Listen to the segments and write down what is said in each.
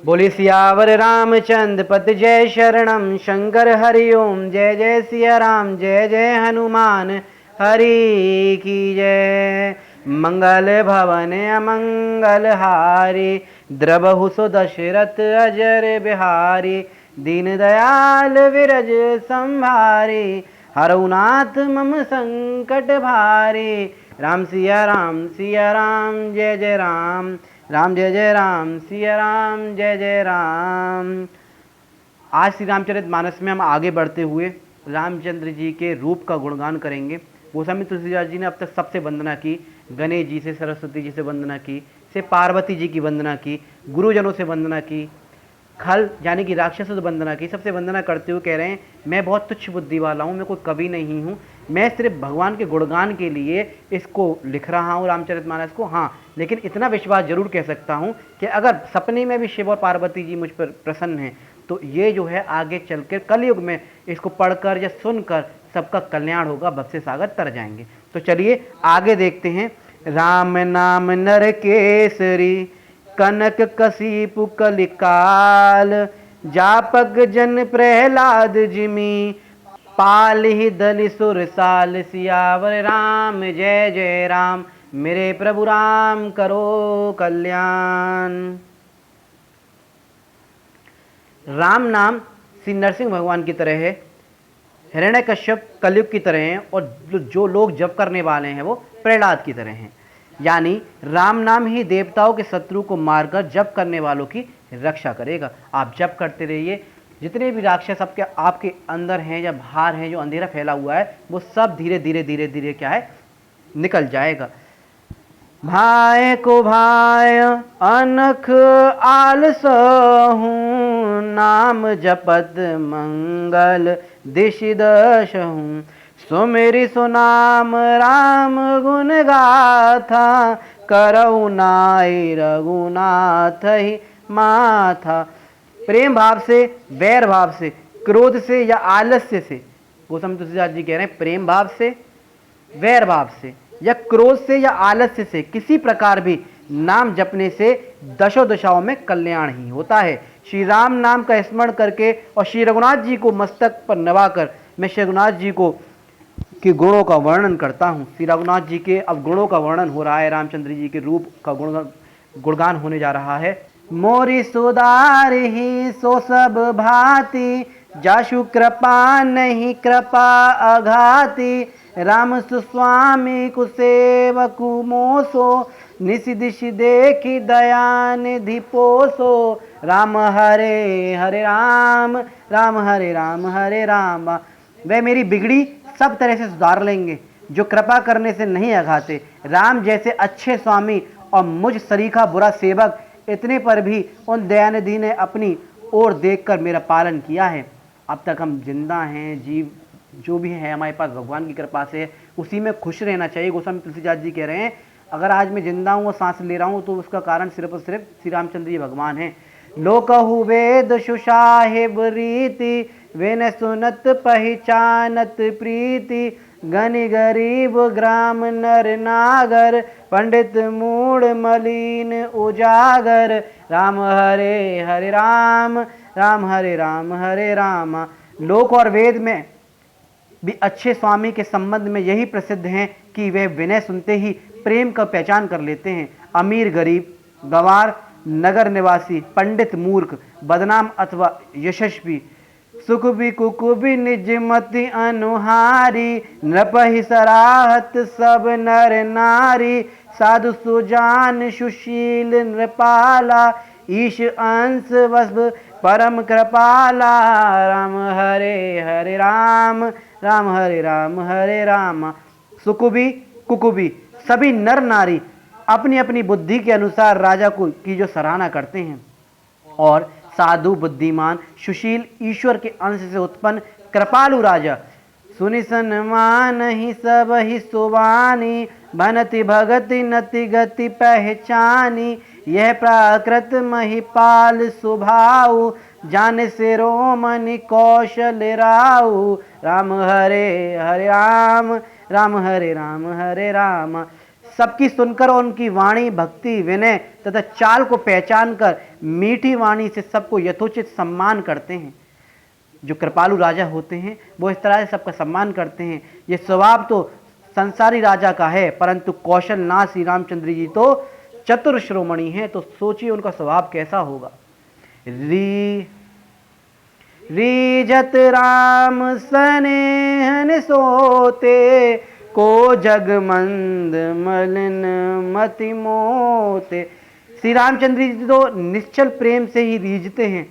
बोली सियावर रामचंद्र पत जय शरणम शंकर हरि ओम। जय जय सिया राम जय जय हनुमान हरि की जय। मंगल भवन अमंगल हारी द्रबहु सो दशरथ अजर बिहारी। दीन दयाल विरज संभारी हरउनाथ मम संकट भारी। राम सिया राम जय जय राम राम जय जय राम सिया राम जय जय राम। आज श्री रामचरितमानस में हम आगे बढ़ते हुए रामचंद्र जी के रूप का गुणगान करेंगे। गोस्वामी तुलसीदास जी ने अब तक सबसे वंदना की, गणेश जी से, सरस्वती जी से वंदना की, से पार्वती जी की वंदना की, गुरुजनों से वंदना की, खल यानी कि राक्षसों से वंदना की। सबसे वंदना करते हुए कह रहे हैं मैं बहुत तुच्छ बुद्धि वाला हूँ, मैं कोई कवि नहीं हूँ, मैं सिर्फ भगवान के गुणगान के लिए इसको लिख रहा हूँ रामचरितमानस को। हाँ, लेकिन इतना विश्वास जरूर कह सकता हूँ कि अगर सपने में भी शिव और पार्वती जी मुझ पर प्रसन्न हैं तो ये जो है आगे चलकर कलयुग में इसको पढ़कर या सुनकर सबका कल्याण होगा, भक्ति सागर तर जाएंगे। तो चलिए आगे देखते हैं। राम नाम नर केसरी कनक कसीपु कलिकाल। जापक जन प्रहलाद जिमी पाल ही दल सुरसाल। सियावर राम जय जय राम मेरे प्रभु राम करो कल्याण। राम नाम श्री नरसिंह भगवान की तरह है, हिरण्यकश्यप कलयुग की तरह हैं और जो लोग जप करने वाले हैं वो प्रहलाद की तरह हैं। यानी राम नाम ही देवताओं के शत्रु को मारकर जप करने वालों की रक्षा करेगा। आप जप करते रहिए, जितने भी राक्षस आपके अंदर हैं या बाहर हैं, जो अंधेरा फैला हुआ है वो सब धीरे धीरे धीरे धीरे क्या है निकल जाएगा। भाई को भाई अनख आलसहूँ नाम जपत मंगल दिश दशहूँ। सुमेरि सुनाम राम गुण गाथा करऊ नाई रघुनाथ ही माथा। प्रेम भाव से, वैर भाव से, क्रोध से या आलस्य से, गोस्वामी तुलसीदास जी कह रहे हैं प्रेम भाव से, वैर भाव से या क्रोध से या आलस्य से किसी प्रकार भी नाम जपने से दशों दशाओं में कल्याण ही होता है। श्री राम नाम का स्मरण करके और श्री रघुनाथ जी को मस्तक पर नवाकर मैं श्री रघुनाथ जी को के गुणों का वर्णन करता हूँ। श्री रघुनाथ जी के अब गुणों का वर्णन हो रहा है, रामचंद्र जी के रूप का गुणगान होने जा रहा है। मोरी सुधार ही सो सब भांति जाशु कृपा नहीं कृपा अघाती। राम सुस्वामी कुसेवकु मोसो निशि दिशि देखी दया निधि पोसो। राम हरे हरे राम राम हरे राम हरे राम। वे मेरी बिगड़ी सब तरह से सुधार लेंगे जो कृपा करने से नहीं अघाते। राम जैसे अच्छे स्वामी और मुझ सरीखा बुरा सेवक, इतने पर भी उन दयानिधि ने अपनी ओर देखकर मेरा पालन किया है। अब तक हम जिंदा हैं, जीव जो भी है हमारे पास भगवान की कृपा से, उसी में खुश रहना चाहिए। गोस्वामी तुलसीदास जी कह रहे हैं अगर आज मैं जिंदा हूँ और सांस ले रहा हूँ तो उसका कारण सिर्फ और सिर्फ श्री रामचंद्र जी भगवान हैं। लोकहु वेद सुसाहिब रीति विन सुनत पहचानत प्रीति। गनि गरीब ग्राम नर नागर पंडित मूढ़ मलिन उजागर। राम हरे हरे राम राम हरे राम हरे राम। लोक और वेद में भी अच्छे स्वामी के संबंध में यही प्रसिद्ध हैं कि वे विनय सुनते ही प्रेम का पहचान कर लेते हैं। अमीर गरीब, गंवार नगर निवासी, पंडित मूर्ख, बदनाम अथवा यशस्वी, सुखबी कुकुबी निजमति अनुहारी। नृपहि सराहत सब नर नारी। साधु सुजान सुशील नृपाला। ईश अंश वस्व परम कृपाला। राम हरे हरे राम राम हरे राम हरे राम। सुकुबी कुकुबी सभी नर नारी अपनी अपनी बुद्धि के अनुसार राजा को की जो सराहना करते हैं, और साधु बुद्धिमान सुशील ईश्वर के अंश से उत्पन्न कृपालु राजा। सुनि सन्मान ही सब ही सुवानी। बनति भगति नति गति पहचानी। यह प्राकृत महिपाल सुभाऊ। जान से रोमनि कौशल राऊ। राम हरे हरे राम राम हरे राम हरे राम। सबकी सुनकर और उनकी वाणी, भक्ति, विनय तथा चाल को पहचान कर मीठी वाणी से सबको यथोचित सम्मान करते हैं। जो कृपालु राजा होते हैं वो इस तरह से सबका सम्मान करते हैं। ये स्वभाव तो संसारी राजा का है, परंतु कौशलनाथ श्री रामचंद्र जी तो चतुर श्रोमणी हैं, तो सोचिए उनका स्वभाव कैसा होगा। रीजत राम स्नेहन सोते, को जगमंद मलिन मति मोते। श्री रामचंद्र जी तो निश्चल प्रेम से ही रीझते हैं,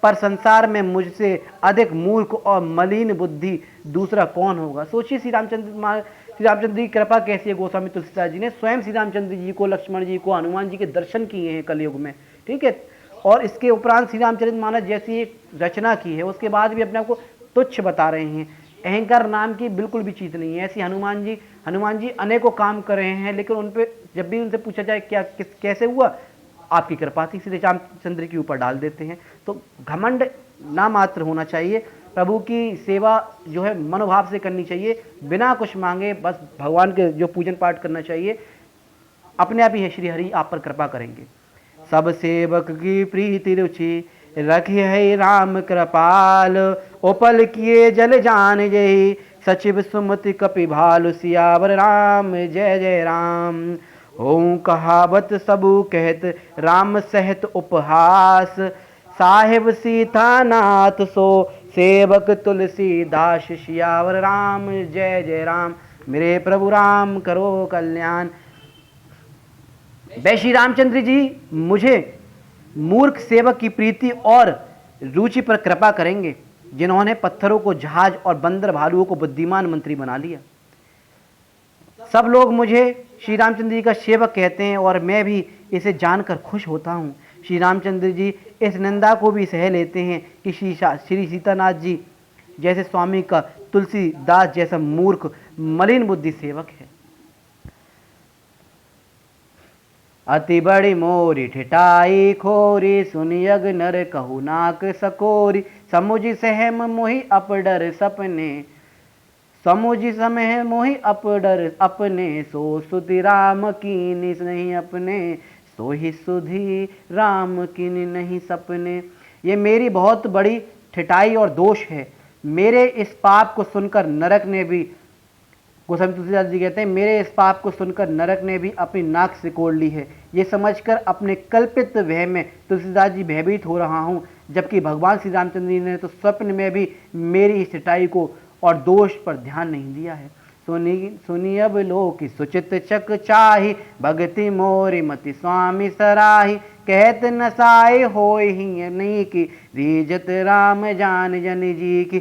पर संसार में मुझसे अधिक मूर्ख और मलिन बुद्धि दूसरा कौन होगा। सोचिए श्री रामचंद्र की कृपा कैसी है। गोस्वामी तुलसीदास जी ने स्वयं श्री रामचंद्र जी को, लक्ष्मण जी को, हनुमान जी के दर्शन किए हैं कलयुग में, ठीक है, और इसके उपरांत श्री रामचरितमानस जैसी एक रचना की है, उसके बाद भी अपने आप को तुच्छ बता रहे हैं। अहंकार नाम की बिल्कुल भी चीज़ नहीं है ऐसी। हनुमान जी अनेकों काम कर रहे हैं, लेकिन उन पे जब भी उनसे पूछा जाए क्या कैसे हुआ, आपकी कृपा थी, श्री रामचंद्र के ऊपर डाल देते हैं। तो घमंड ना मात्र होना चाहिए, प्रभु की सेवा जो है मनोभाव से करनी चाहिए, बिना कुछ मांगे बस भगवान के जो पूजन पाठ करना चाहिए। अपने आप ही है श्री हरि आप पर कृपा करेंगे। सब सेवक की प्रीति रुचि रखी है राम कृपाल, उपल किए जल जान जय, सचिव सुमति कपि भालु, सियावर राम जय जय राम। हों कहावत सबू कहत, राम सहित उपहास, साहिब सीता नाथ सो, सेवक तुलसीदास, सियावर राम जय जय राम। मेरे प्रभु राम करो कल्याण। वे श्री रामचंद्र जी मुझे मूर्ख सेवक की प्रीति और रुचि पर कृपा करेंगे, जिन्होंने पत्थरों को जहाज और बंदर भालुओं को बुद्धिमान मंत्री बना लिया। सब लोग मुझे श्री रामचंद्र जी का सेवक कहते हैं और मैं भी इसे जानकर खुश होता हूँ। श्री रामचंद्र जी इस निंदा को भी सह लेते हैं कि श्री सीतानाथ जी जैसे स्वामी का तुलसीदास जैसा मूर्ख मलिन बुद्धि सेवक है। अति बड़ी मोरी ठिठाई खोरी, सुनियग नर कहु नाक सकोरी, समुझ सहम मोहि अपडर सपने, समुझ समय मोहि अपडर अपने, सो सुधि राम कीनी नहीं अपने, सो ही सुधि राम कीनी नहीं सपने। ये मेरी बहुत बड़ी ठिठाई और दोष है। मेरे इस पाप को सुनकर नरक ने भी, गोस्वामी तुलसीदास जी कहते हैं, मेरे इस पाप को सुनकर नरक ने भी अपनी नाक सिकोड़ ली है। ये समझकर अपने कल्पित भय में तुलसीदास जी भयभीत हो रहा हूँ, जबकि भगवान श्री रामचंद्र जी ने तो स्वप्न में भी मेरी इस ठिठाई को और दोष पर ध्यान नहीं दिया है। सुनी अब लोक सुचित चक चाही, भगति मोरी मति स्वामी सराही, कहत नसाए होय ही नहीं की, रीजत राम जान जन जी की।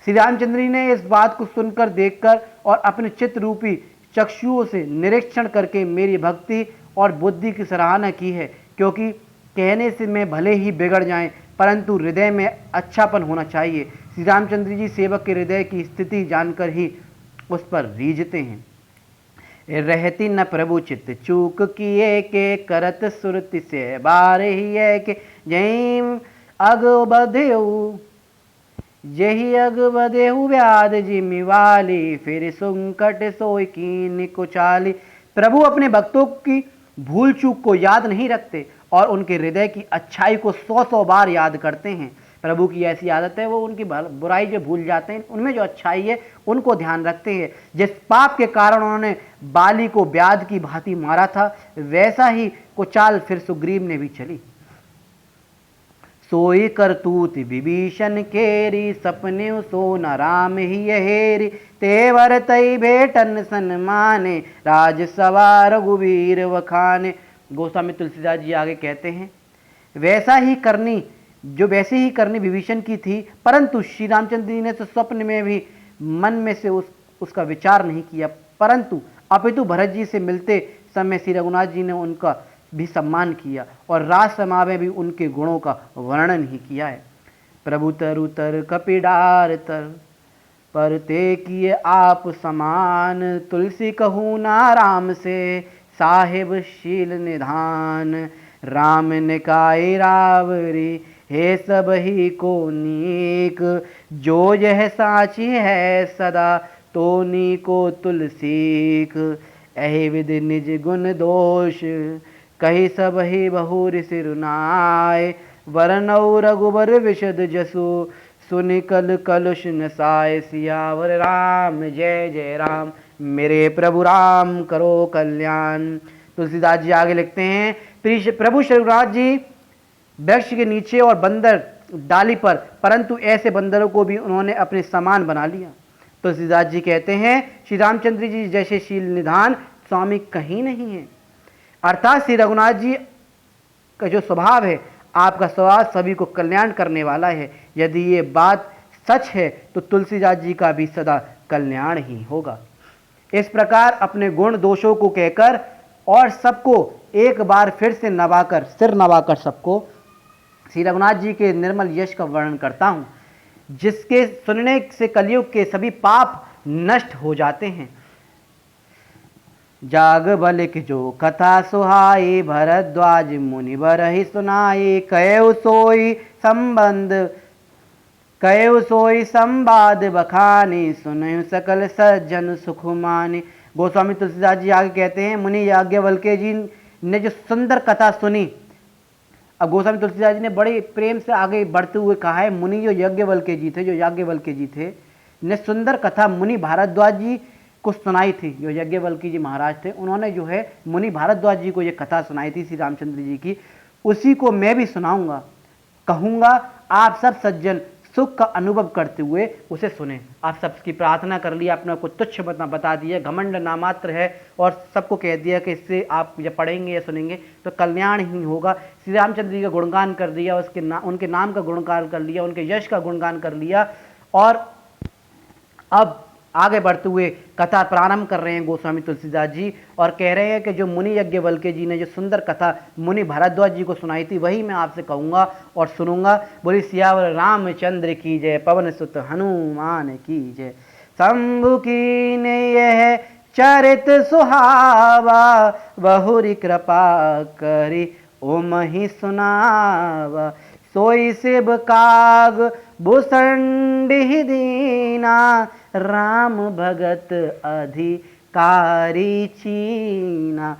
श्री रामचंद्र जी ने इस बात को सुनकर, देखकर और अपने चित्त रूपी चक्षुओं से निरीक्षण करके मेरी भक्ति और बुद्धि की सराहना की है, क्योंकि कहने से मैं भले ही बिगड़ जाएं, परंतु हृदय में अच्छापन होना चाहिए। श्री रामचंद्र जी सेवक के हृदय की स्थिति जानकर ही उस पर रीझते हैं। रहती न प्रभु चित्त चूक किए के, करत सुरति से बार ही है के, जहीं अग बधेऊ यही अग बधेऊ व्याध जिम्मी वाली, फिर संकट सोई कीन कुचाली। प्रभु अपने भक्तों की भूल चूक को याद नहीं रखते और उनके हृदय की अच्छाई को 100 बार याद करते हैं। प्रभु की ऐसी आदत है, वो उनकी बुराई जो भूल जाते हैं, उनमें जो अच्छाई है उनको ध्यान रखते हैं। जिस पाप के कारण उन्होंने बाली को व्याध की भांति मारा था, वैसा ही कुचाल फिर सुग्रीव ने भी चली। सोई करतूत विभीषण केरी, सपने सो न राम ही हेरी, तेवर तई भेटन सन्माने, राज सवार रघुवीर वखाने। गोस्वामी तुलसीदास जी आगे कहते हैं, वैसे ही करनी विभीषण की थी, परंतु श्री रामचंद्र जी ने तो स्वप्न में भी मन में से उसका विचार नहीं किया, परंतु अपितु भरत जी से मिलते समय श्री रघुनाथ जी ने उनका भी सम्मान किया और राजसभा में भी उनके गुणों का वर्णन ही किया है। प्रभु तरु तर कपिडार तर, पर ते किए आप समान, तुलसी कहूँ ना राम से, साहिब शील निधान। राम निकाय रावरी, हे सब ही को नीक, जो यह साची है सदा, तो नी को तुलसीक। एहि विधि निज गुण दोष, कही सब ही बहुर सिरुनाय। वरनौ रघुबर विशद जसु, सुनि कल कलुष नसाय। सियावर राम जय जय राम, मेरे प्रभु राम करो कल्याण। तुलसीदास जी आगे लिखते हैं, प्रभु श्री रघुनाथ जी वृक्ष के नीचे और बंदर डाली पर, परंतु ऐसे बंदरों को भी उन्होंने अपने समान बना लिया। तुलसीदास जी कहते हैं, श्री रामचंद्र जी जैसे शील निधान स्वामी कहीं नहीं है। अर्थात श्री रघुनाथ जी का जो स्वभाव है, आपका स्वभाव सभी को कल्याण करने वाला है। यदि ये बात सच है तो तुलसीदास जी का भी सदा कल्याण ही होगा। इस प्रकार अपने गुण दोषों को कहकर और सबको एक बार फिर से नवाकर, सिर नवाकर सबको श्री रघुनाथ जी के निर्मल यश का वर्णन करता हूं, जिसके सुनने से कलयुग के सभी पाप नष्ट हो जाते हैं। जाग बलिक जो कथा सुहाई, भरद्वाज मुनि बरहि सुनाई। कयो सोई संवाद बखानी, सुनयु सकल सज्जन सुख मानी। गोस्वामी तुलसीदास जी आगे कहते हैं, मुनि याज्ञवल्क्य जी ने जो सुंदर कथा सुनी। अब गोस्वामी तुलसीदास जी ने बड़े प्रेम से आगे बढ़ते हुए कहा है, मुनि जो याज्ञवल्क्य जी थे ने सुंदर कथा मुनि भारद्वाज जी को सुनाई थी। जो याज्ञवल्क्य जी महाराज थे, उन्होंने जो है मुनि भारद्वाज जी को ये कथा सुनाई थी श्री रामचंद्र जी की, उसी को मैं भी सुनाऊंगा। कहूंगा आप सब सज्जन सुख का अनुभव करते हुए उसे सुने। आप सबकी प्रार्थना कर लिया, अपने को तुच्छ बता दिया, घमंड नामात्र है, और सबको कह दिया कि इससे आप जब पढ़ेंगे या सुनेंगे तो कल्याण ही होगा। श्री रामचंद्र जी का गुणगान कर दिया, उनके नाम का गुणगान कर लिया, उनके यश का गुणगान कर लिया, और अब आगे बढ़ते हुए कथा प्रारंभ कर रहे हैं गोस्वामी तुलसीदास जी, और कह रहे हैं कि जो मुनि याज्ञवल्क्य जी ने जो सुंदर कथा मुनि भारद्वाज जी को सुनाई थी, वही मैं आपसे कहूँगा और सुनूंगा। बोली सियावर रामचंद्र की जय, पवन सुत हनुमान की जय। शंभु की ने यह चरित सुहावा, बहुरी कृपा करी ओम ही सुनावा। सोई शिव काग भूषंडी दीना, राम भगत अधिकारी चीना।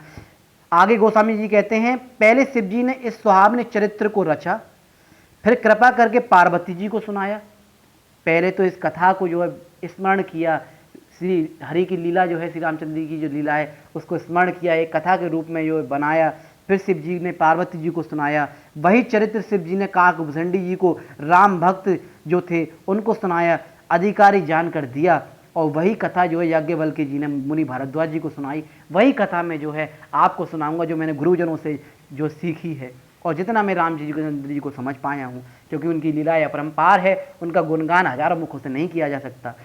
आगे गोस्वामी जी कहते हैं, पहले शिव जी ने इस सुहावने चरित्र को रचा, फिर कृपा करके पार्वती जी को सुनाया। पहले तो इस कथा को जो है स्मरण किया, श्री हरि की लीला जो है, श्री रामचंद्र जी की जो लीला है उसको स्मरण किया, एक कथा के रूप में जो बनाया। फिर शिव जी ने पार्वती जी को सुनाया। वही चरित्र शिव जी ने काकभूषणी जी को, राम भक्त जो थे उनको सुनाया, अधिकारी जानकर दिया। और वही कथा जो है याज्ञवल्क्य जी ने मुनि भारद्वाज जी को सुनाई। वही कथा में जो है आपको सुनाऊंगा, जो मैंने गुरुजनों से जो सीखी है, और जितना मैं राम जी को समझ पाया हूँ, क्योंकि उनकी लीलाएं अपरंपार है, उनका गुणगान हजारों मुखों से नहीं किया जा सकता।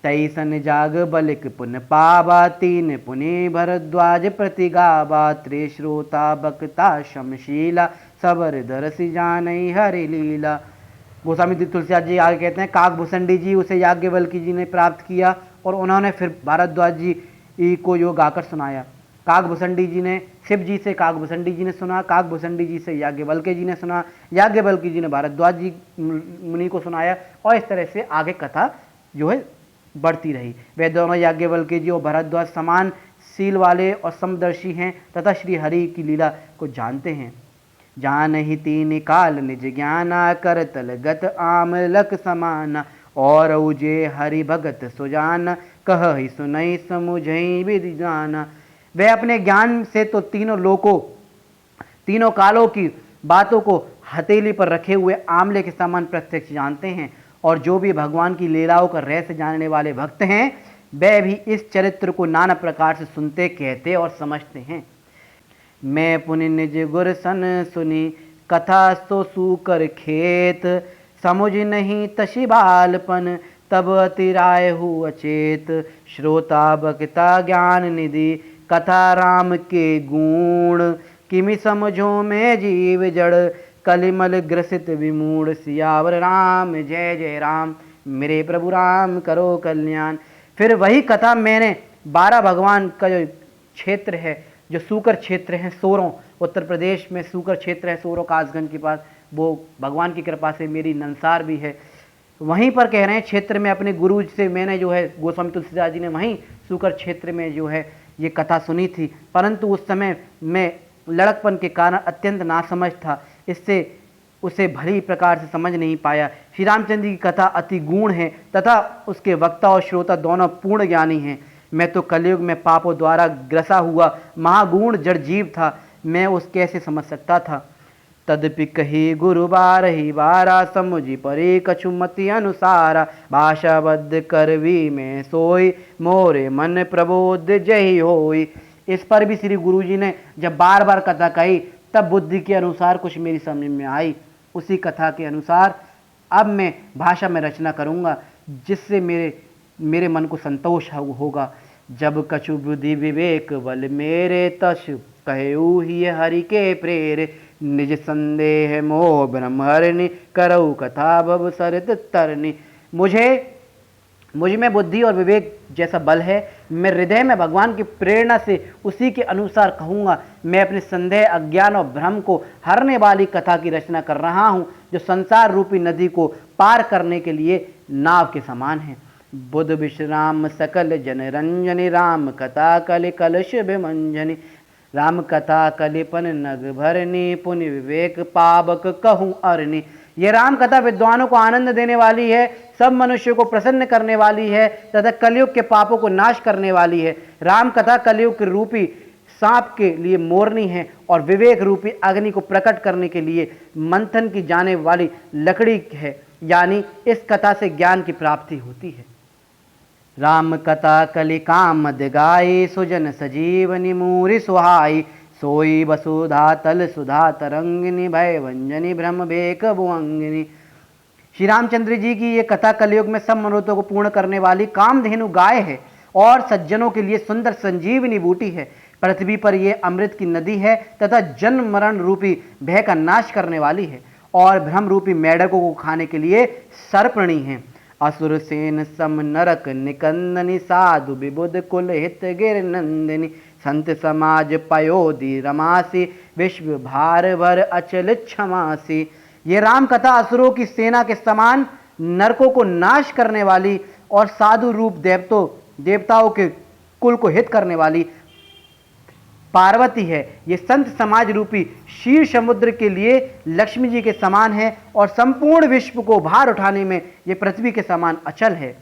तैसन जाग बलिक पुन पावा, तीन पुनि भरद्वाज प्रति गावा। त्रि श्रोता बक्ता शमशीला, सबर दरसि जानई हरि लीला। गोस्वामी तुलसीदास जी आगे कहते हैं, काकभूषणी जी उसे याज्ञवल्क्य जी ने प्राप्त किया, और उन्होंने फिर भारद्वाज जी को जो गाकर सुनाया। काकभूषणी जी ने शिव जी से काकभूषणी जी ने सुना, काकभूषणी जी से याज्ञवल्क्य जी ने सुना, याज्ञवल्क्य जी ने भारद्वाज जी मुनि को सुनाया, और इस तरह से आगे कथा जो है बढ़ती रही। वे दोनों याज्ञवल्क्य जी और भरद्वाज समान शील वाले और समदर्शी हैं तथा श्री हरि की लीला को जानते हैं। जान ही तीन काल निज ज्ञाना, कर तलगत आमलक समाना। और उजे हरि भगत सुजाना, कह ही सुनई समुझई विधि जाना। वे अपने ज्ञान से तो तीनों लोकों, तीनों कालों की बातों को हथेली पर रखे हुए आमले के समान प्रत्यक्ष जानते हैं, और जो भी भगवान की लीलाओं का रहस्य जानने वाले भक्त हैं, वे भी इस चरित्र को नाना प्रकार से सुनते, कहते और समझते हैं। मैं पुनि निज गुर सन सुनी, कथा सो सूकर खेत। समुझ नहीं तशी बालपन, तब अतिराय हु अचेत। श्रोता बक्ता ज्ञान निधि, कथा राम के गुण। किमि समझो मैं जीव जड़, कलिमल ग्रसित विमूढ़। सियावर राम जय जय राम, मेरे प्रभु राम करो कल्याण। फिर वही कथा मैंने 12 भगवान का जो क्षेत्र है, जो सूकर क्षेत्र है, सोरों, उत्तर प्रदेश में सूकर क्षेत्र है, सोरों कासगंज के पास, वो भगवान की कृपा से मेरी नंसार भी है। वहीं पर कह रहे हैं क्षेत्र में अपने गुरु से मैंने जो है, गोस्वामी तुलसीदास जी ने वहीं सूकर क्षेत्र में जो है ये कथा सुनी थी, परंतु उस समय मैं लड़कपन के कारण अत्यंत नासमझ था, इससे उसे भली प्रकार से समझ नहीं पाया। श्री रामचंद्र की कथा अति गूढ़ है तथा उसके वक्ता और श्रोता दोनों पूर्ण ज्ञानी हैं। मैं तो कलयुग में पापों द्वारा ग्रसा हुआ महागुण जड़ जीव था, मैं उस कैसे समझ सकता था। तदपि कही गुरु बारही बारा, समुझी परे कछुमति अनुसारा, भाषाबद्ध करवी में सोई, मोरे मन प्रबोध जही होई। इस पर भी श्री गुरु जी ने जब बार बार कथा कही तब बुद्धि के अनुसार कुछ मेरी समझ में आई। उसी कथा के अनुसार अब मैं भाषा में रचना करूँगा, जिससे मेरे मन को संतोष होगा। जब कछु बुद्धि विवेक बल मेरे, तस कहू ही हरि के प्रेरे, निज संदेह मोह ब्रह्महरिणी, करऊ कथा भव सरित तरनी। मुझ में बुद्धि और विवेक जैसा बल है, मैं हृदय में भगवान की प्रेरणा से उसी के अनुसार कहूँगा। मैं अपने संदेह, अज्ञान और भ्रम को हरने वाली कथा की रचना कर रहा हूँ, जो संसार रूपी नदी को पार करने के लिए नाव के समान है। बुध विश्राम सकल जन रंजनी, राम कथा कलि कलश विमंजनी, राम कथा कलिपन नग भरनी, पुण्य विवेक पावक कहूँ अरनी। ये राम कथा विद्वानों को आनंद देने वाली है, सब मनुष्यों को प्रसन्न करने वाली है तथा कलयुग के पापों को नाश करने वाली है। राम कथा कलयुग के रूपी सांप के लिए मोरनी है और विवेक रूपी अग्नि को प्रकट करने के लिए मंथन की जाने वाली लकड़ी है, यानी इस कथा से ज्ञान की प्राप्ति होती है। राम कथा कलि कामद गाई, सुजन सजीवनी मूरि सुहाई, सोई वसुधा तल सुधा तरंगिनी, भय भंजनी भ्रम बेक भुअंगिनी। श्री रामचंद्र जी की ये कथा कलयुग में सब मनोरथों को पूर्ण करने वाली कामधेनु गाय है और सज्जनों के लिए सुंदर संजीवनी बूटी है। पृथ्वी पर ये अमृत की नदी है तथा जन्म मरण रूपी भय का नाश करने वाली है और भ्रम रूपी मेढकों को खाने के लिए सर्पणी है। असुर सेन सम नरक निकंदनी, साधु विबुध कुल हित गिर नंदिनी, संत समाज पयोधि रमासी, विश्व भार भर अचल क्षमासी। ये राम कथा असुरों की सेना के समान नरकों को नाश करने वाली और साधु रूप देवताओं के कुल को हित करने वाली पार्वती है। ये संत समाज रूपी क्षीर समुद्र के लिए लक्ष्मी जी के समान है और संपूर्ण विश्व को भार उठाने में ये पृथ्वी के समान अचल है।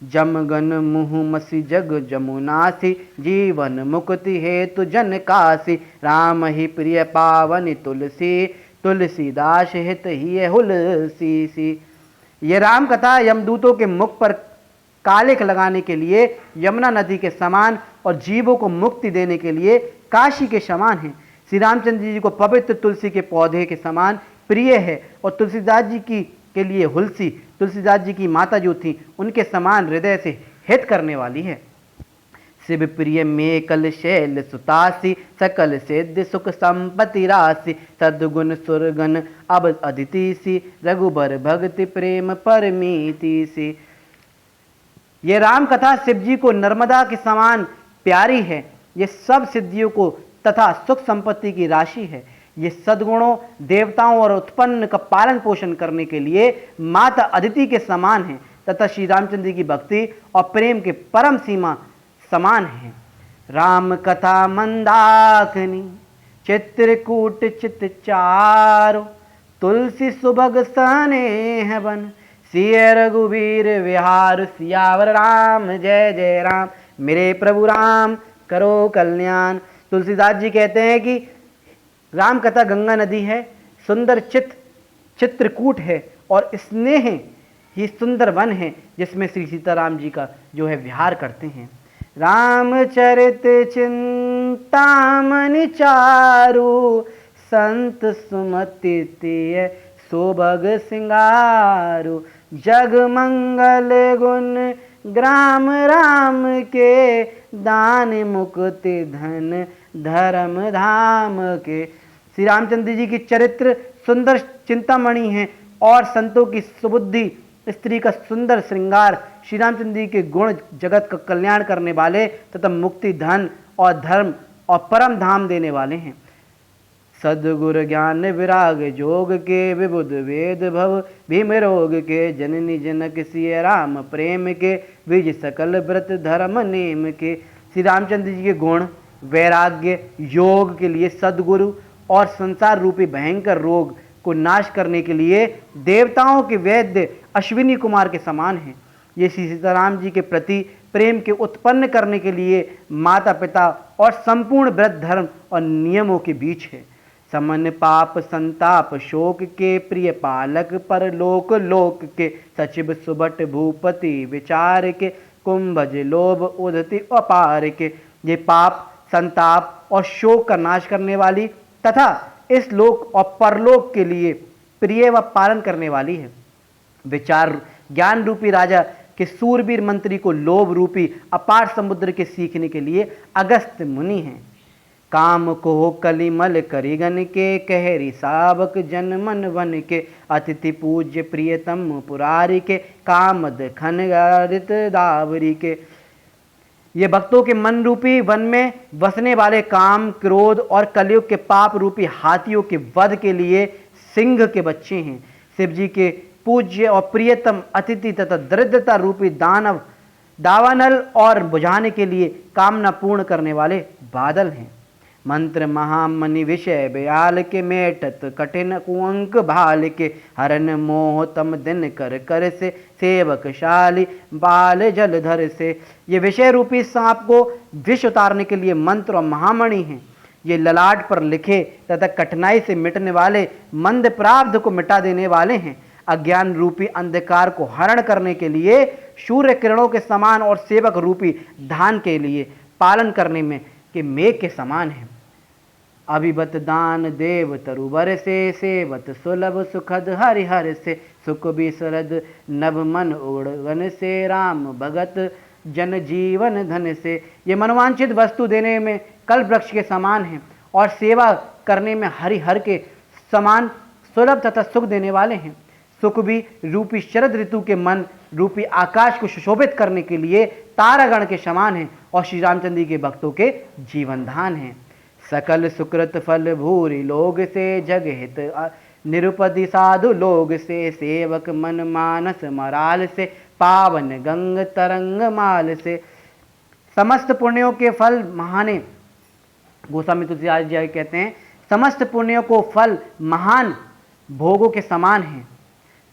जमगन मुहु मसी जग जमुनासी, जीवन मुक्ति हेतु जन कासी, राम ही प्रिय पावनी तुलसी, तुलसीदास हित ही हुलसी सी। ये राम कथा यमदूतों के मुख पर कालिक लगाने के लिए यमुना नदी के समान और जीवों को मुक्ति देने के लिए काशी के समान है। श्री रामचंद्र जी को पवित्र तुलसी के पौधे के समान प्रिय है और तुलसीदास जी के लिए हुलसी, तुलसीदास जी की माता जो थी उनके समान हृदय से हित करने वाली है। शिव प्रिय मेकल शैल सुतासी, सकल सिद्ध सुख संपत्ति राशि, सद्गुण सुरगन अब अदिति सी, रघुबर भक्ति प्रेम परमीति सी। ये राम कथा शिव जी को नर्मदा के समान प्यारी है। ये सब सिद्धियों को तथा सुख संपत्ति की राशि है। ये सद्गुणों, देवताओं और उत्पन्न का पालन पोषण करने के लिए माता अदिति के समान है तथा श्री रामचंद्र की भक्ति और प्रेम के परम सीमा समान है। राम कथा मंदाकिनी, चित्रकूट चित चारो, तुलसी सुभग स्नेह बन, सिय रघुवीर विहार, सियावर राम जय जय राम। मेरे प्रभु राम करो कल्याण। तुलसीदास जी कहते हैं कि राम कथा गंगा नदी है, सुंदर चित्रकूट है और स्नेह ही सुंदर वन है जिसमें श्री सीताराम जी का जो है विहार करते हैं। रामचरित चिंतामणि चारु, संत सुमति तिय सोभग सिंगारु, जग मंगल गुण ग्राम राम के, दान मुक्ति धन धर्म धाम के। श्री रामचंद्र जी की चरित्र सुंदर चिंतामणि है और संतों की सुबुद्धि, स्त्री का सुंदर श्रृंगार। श्री रामचंद्र जी के गुण जगत का कल्याण करने वाले तथा मुक्ति धन और धर्म और परम धाम देने वाले हैं। सद्गुर ज्ञान विराग जोग के, विबुध वेद भव भीम रोग के, जननी जनक सिय राम प्रेम के, विज सकल व्रत धर्म नेम के। श्री रामचंद्र जी के गुण, वैराग्य, योग के लिए सद्गुरु और संसार रूपी भयंकर रोग को नाश करने के लिए देवताओं के वैद्य अश्विनी कुमार के समान हैं। ये श्री सीताराम जी के प्रति प्रेम के उत्पन्न करने के लिए माता पिता और संपूर्ण व्रत धर्म और नियमों के बीच है। समन पाप संताप शोक के प्रिय पालक पर लोक लोक के सचिव सुबट भूपति विचार के कुंभज लोभ उदति अपार के। ये पाप संताप और शोक का नाश करने वाली तथा इस लोक और परलोक के लिए प्रिय व पालन करने वाली है। विचार ज्ञान रूपी राजा के सूरवीर मंत्री को लोभ रूपी अपार समुद्र के सीखने के लिए अगस्त मुनि हैं। काम को कलिमल करिगन के कहरी सावक जन मन वन के अतिथि पूज्य प्रियतम पुरारी के कामद खनगारित दावरी के। ये भक्तों के मन रूपी वन में बसने वाले काम क्रोध और कलयुग के पाप रूपी हाथियों के वध के लिए सिंह के बच्चे हैं। शिव जी के पूज्य और प्रियतम अतिथि तथा दरिद्रता रूपी दावानल और बुझाने के लिए कामना पूर्ण करने वाले बादल हैं। मंत्र महामणि विषय बयाल के मेटत कठिन कुअंक भाल के हरन मोह तम दिन कर कर से सेवकशाली बाल जलधर से। ये विषय रूपी सांप को विष उतारने के लिए मंत्र और महामणि हैं। ये ललाट पर लिखे तथा कठिनाई से मिटने वाले मंद प्रारब्ध को मिटा देने वाले हैं। अज्ञान रूपी अंधकार को हरण करने के लिए सूर्य किरणों के समान और सेवक रूपी धान के लिए पालन करने में के मेघ के समान है। अभिबत दान देव तरुबर से सेवत सुलभ सुखद हरिहर से सुख बिसरद नभ मन उड़वन से राम भगत जन जीवन धन से। ये मनवांछित वस्तु देने में कल्प वृक्ष के समान है और सेवा करने में हरिहर के समान सुलभ तथा सुख देने वाले हैं। सुख भी रूपी शरद ऋतु के मन रूपी आकाश को सुशोभित करने के लिए तारागण के समान है और श्री रामचंद्र जी के भक्तों के जीवन धान है। सकल सुकृत फल भूरि लोग से जग हित निरुपति साधु लोग से सेवक मन मानस मराल से पावन गंग तरंग माल से। समस्त पुण्यों के फल महाने गोस्वामी तुलसीदास जी कहते हैं समस्त पुण्यों को फल महान भोगों के समान है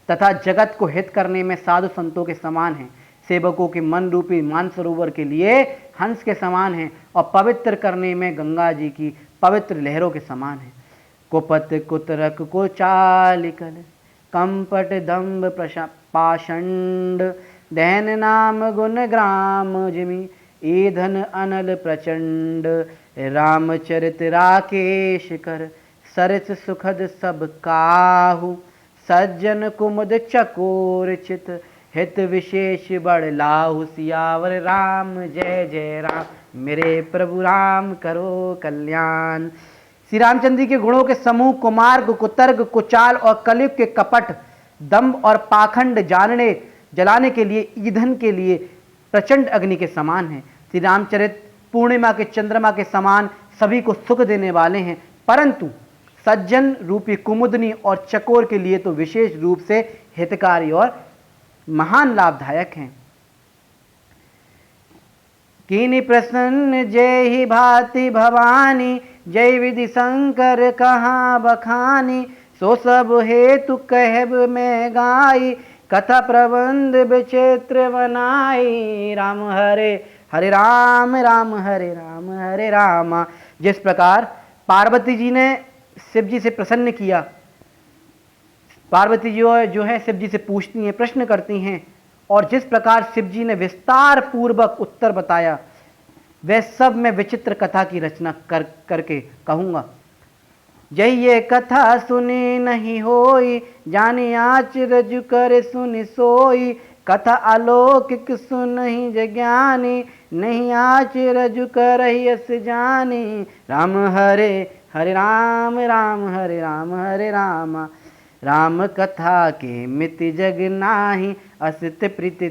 तथा जगत को हित करने में साधु संतों के समान है। सेवकों के मन रूपी मानसरोवर के लिए हंस के समान है और पवित्र करने में गंगा जी की पवित्र लहरों के समान है। कुपत कुतरक को चालिकल कंपट दम्भ पाषंड दहन नाम गुण ग्राम जिमी ईधन अनल प्रचंड रामचरित राकेश कर सरस सुखद सब काहू सज्जन कुमुद चकोर चित हित विशेष बड़ लाहु सियावर राम जय जय राम मेरे प्रभु राम करो कल्याण। श्री रामचंद्र जी के गुणों के समूह कुमार्ग कुतर्ग कुचाल और कलयुग के कपट दंभ और पाखंड जलाने के लिए ईंधन के लिए प्रचंड अग्नि के समान है। श्री रामचरित पूर्णिमा के चंद्रमा के समान सभी को सुख देने वाले हैं, परंतु सज्जन रूपी कुमुदनी और चकोर के लिए तो विशेष रूप से हितकारी और महान लाभदायक हैं। कीनी प्रसन्न जय ही भांति भवानी जय विधि शंकर कहाँ बखानी सो सब हेतु कहब में गाई कथा प्रबंध विचित्र बनाई राम हरे हरे राम राम हरे राम। जिस प्रकार पार्वती जी ने शिव जी से प्रसन्न किया, पार्वती जी जो है शिव जी से पूछती हैं, प्रश्न करती हैं और जिस प्रकार शिव जी ने विस्तार पूर्वक उत्तर बताया वह सब मैं विचित्र कथा की रचना करके कहूँगा। जय ये कथा सुनी नहीं होई जानी आचरज कर सुनि सोई कथा अलौकिक सुनहि जज्ञानी नहीं आचरज करहि अस जानी राम हरे हरे राम हरे राम राम कथा के मिति जग नाही असत प्रीति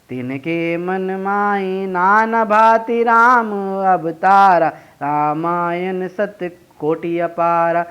तिनके मन माही नाना भांति राम अवतारा रामायण सत्य कोटि अपारा।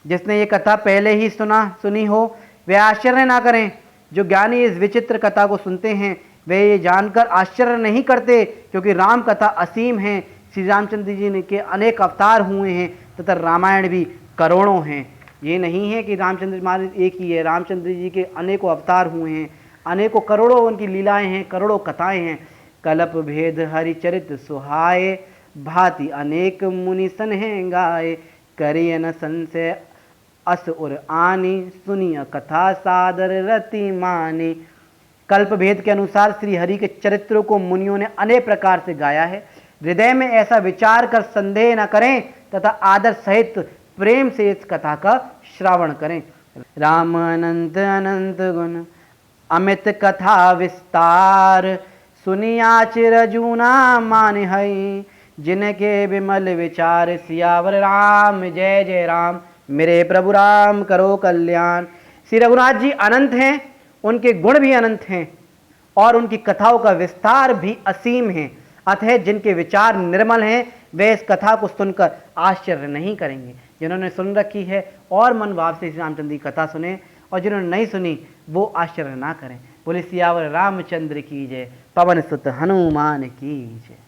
जिसने ये कथा पहले ही सुनी हो वे आश्चर्य ना करें। जो ज्ञानी इस विचित्र कथा को सुनते हैं वे ये जानकर आश्चर्य नहीं करते, क्योंकि राम कथा असीम है। श्री रामचंद्र जी ने के अनेक अवतार हुए हैं तथा रामायण भी करोड़ों हैं। ये नहीं है कि रामचंद्र महाराज एक ही है, रामचंद्र जी के अनेकों अवतार हुए हैं, अनेकों करोड़ों उनकी लीलाएं हैं, करोड़ों कथाएं हैं। कल्प भेद हरिचरित सुहाए, भांति अनेक मुनि सन हैं गाए। करिय न संशय अस उर आनी, सुनिय कथा सादर रति मानी। कल्प भेद के अनुसार श्री हरि के चरित्रों को मुनियों ने अनेक प्रकार से गाया है। हृदय में ऐसा विचार कर संदेह न करें तथा आदर सहित प्रेम से इस कथा का श्रवण करें। राम अनंत अनंत गुण अमित कथा विस्तार, सुनिया चिरजूना मान हई। जिनके विमल विचार, सियावर राम जय जय राम। मेरे प्रभु राम करो कल्याण। श्री रघुनाथ जी अनंत हैं, उनके गुण भी अनंत हैं और उनकी कथाओं का विस्तार भी असीम है। अतः जिनके विचार निर्मल हैं वे इस कथा को सुनकर आश्चर्य नहीं करेंगे। जिन्होंने सुन रखी है और मन भाव से श्री रामचंद्र की कथा सुने, और जिन्होंने नहीं सुनी वो आश्चर्य ना करें। बोले सियावर रामचंद्र की जय, पवन सुत हनुमान की जय।